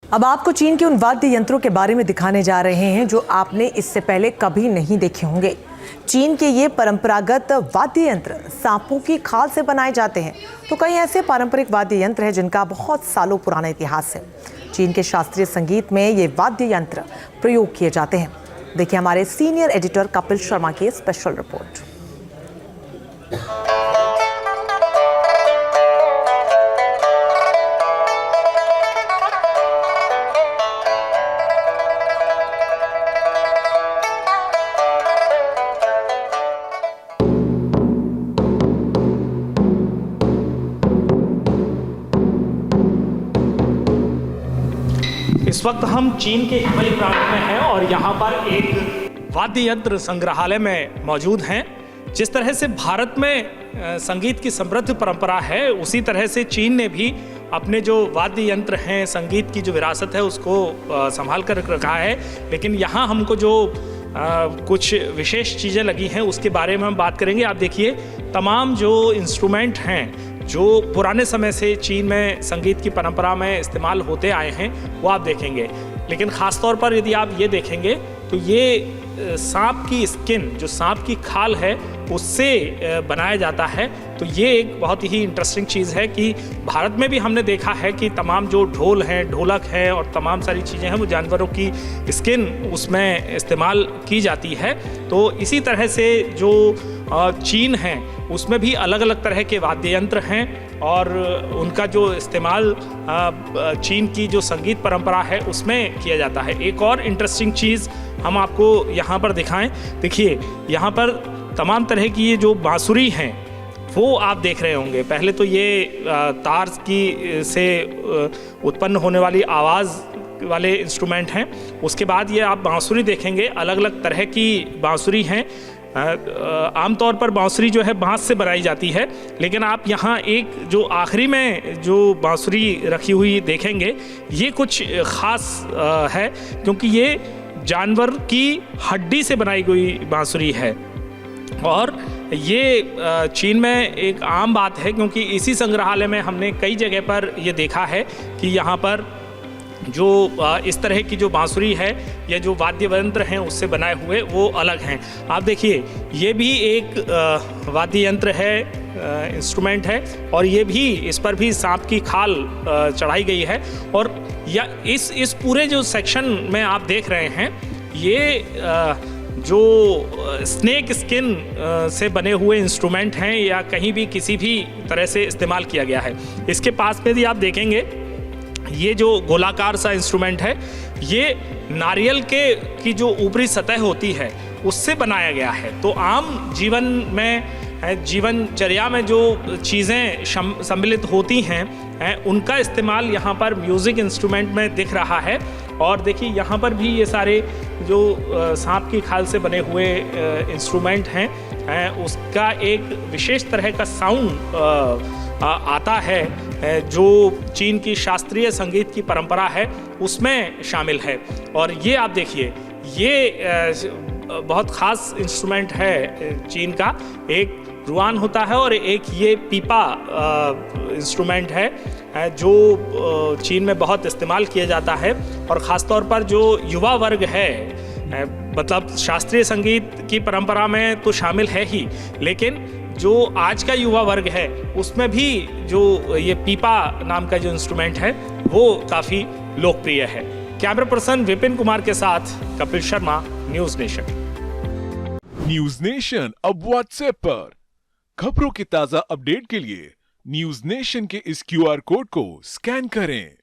अब आपको चीन के उन वाद्य यंत्रों के बारे में दिखाने जा रहे हैं जो आपने इससे पहले कभी नहीं देखे होंगे। चीन के ये परंपरागत वाद्य यंत्र सांपों की खाल से बनाए जाते हैं। तो कई ऐसे पारंपरिक वाद्य यंत्र हैं जिनका बहुत सालों पुराना इतिहास है। चीन के शास्त्रीय संगीत में ये वाद्य यंत्र प्रयोग किए जाते हैं। देखिए हमारे सीनियर एडिटर कपिल शर्मा की स्पेशल रिपोर्ट। इस वक्त हम चीन के हिमालय प्रांत में हैं और यहाँ पर एक वाद्य यंत्र संग्रहालय में मौजूद हैं। जिस तरह से भारत में संगीत की समृद्ध परंपरा है, उसी तरह से चीन ने भी अपने जो वाद्य यंत्र हैं, संगीत की जो विरासत है उसको संभाल कर रखा है। लेकिन यहाँ हमको जो कुछ विशेष चीज़ें लगी हैं उसके बारे में हम बात करेंगे। आप देखिए तमाम जो इंस्ट्रूमेंट हैं जो पुराने समय से चीन में संगीत की परंपरा में इस्तेमाल होते आए हैं वो आप देखेंगे। लेकिन ख़ास तौर पर यदि आप ये देखेंगे तो ये सांप की स्किन, जो सांप की खाल है, उससे बनाया जाता है। तो ये एक बहुत ही इंटरेस्टिंग चीज़ है कि भारत में भी हमने देखा है कि तमाम जो ढोल हैं, ढोलक है और तमाम सारी चीज़ें हैं वो जानवरों की स्किन उसमें इस्तेमाल की जाती है। तो इसी तरह से जो चीन है उसमें भी अलग अलग तरह के वाद्य यंत्र हैं और उनका जो इस्तेमाल चीन की जो संगीत परंपरा है उसमें किया जाता है। एक और इंटरेस्टिंग चीज़ हम आपको यहाँ पर दिखाएं। देखिए यहाँ पर तमाम तरह की ये जो बांसुरी हैं वो आप देख रहे होंगे। पहले तो ये तार की से उत्पन्न होने वाली आवाज़ वाले इंस्ट्रूमेंट हैं। उसके बाद ये आप बांसुरी देखेंगे, अलग अलग तरह की बांसुरी हैं। आमतौर पर बांसुरी जो है बांस से बनाई जाती है, लेकिन आप यहाँ एक जो आखिरी में जो बांसुरी रखी हुई देखेंगे ये कुछ ख़ास है क्योंकि ये जानवर की हड्डी से बनाई गई बांसुरी है। और ये चीन में एक आम बात है क्योंकि इसी संग्रहालय में हमने कई जगह पर ये देखा है कि यहाँ पर जो इस तरह की जो बांसुरी है या जो वाद्य यंत्र हैं उससे बनाए हुए वो अलग हैं। आप देखिए ये भी एक वाद्य यंत्र है, इंस्ट्रूमेंट है और ये भी, इस पर भी सांप की खाल चढ़ाई गई है। और या इस पूरे जो सेक्शन में आप देख रहे हैं ये जो स्नेक स्किन से बने हुए इंस्ट्रूमेंट हैं या कहीं भी किसी भी तरह से इस्तेमाल किया गया है। इसके पास में भी आप देखेंगे ये जो गोलाकार सा इंस्ट्रूमेंट है ये नारियल की जो ऊपरी सतह होती है उससे बनाया गया है। तो आम जीवन में, जीवनचर्या में जो चीज़ें सम्मिलित होती हैं उनका इस्तेमाल यहाँ पर म्यूज़िक इंस्ट्रूमेंट में दिख रहा है। और देखिए यहाँ पर भी ये सारे जो सांप की खाल से बने हुए इंस्ट्रूमेंट हैं उसका एक विशेष तरह का साउंड आता है जो चीन की शास्त्रीय संगीत की परंपरा है उसमें शामिल है। और ये आप देखिए ये बहुत ख़ास इंस्ट्रूमेंट है चीन का। एक रुआन होता है और एक ये पीपा इंस्ट्रूमेंट है जो चीन में बहुत इस्तेमाल किया जाता है। और ख़ास तौर पर जो युवा वर्ग है, मतलब शास्त्रीय संगीत की परंपरा में तो शामिल है ही, लेकिन जो आज का युवा वर्ग है उसमें भी जो ये पीपा नाम का जो इंस्ट्रूमेंट है वो काफ़ी लोकप्रिय है। कैमरा पर्सन विपिन कुमार के साथ Kapil Sharma, news nation. News nation अब व्हाट्सएप पर खबरों की ताज़ा अपडेट के लिए न्यूज़ नेशन के इस QR कोड को स्कैन करें।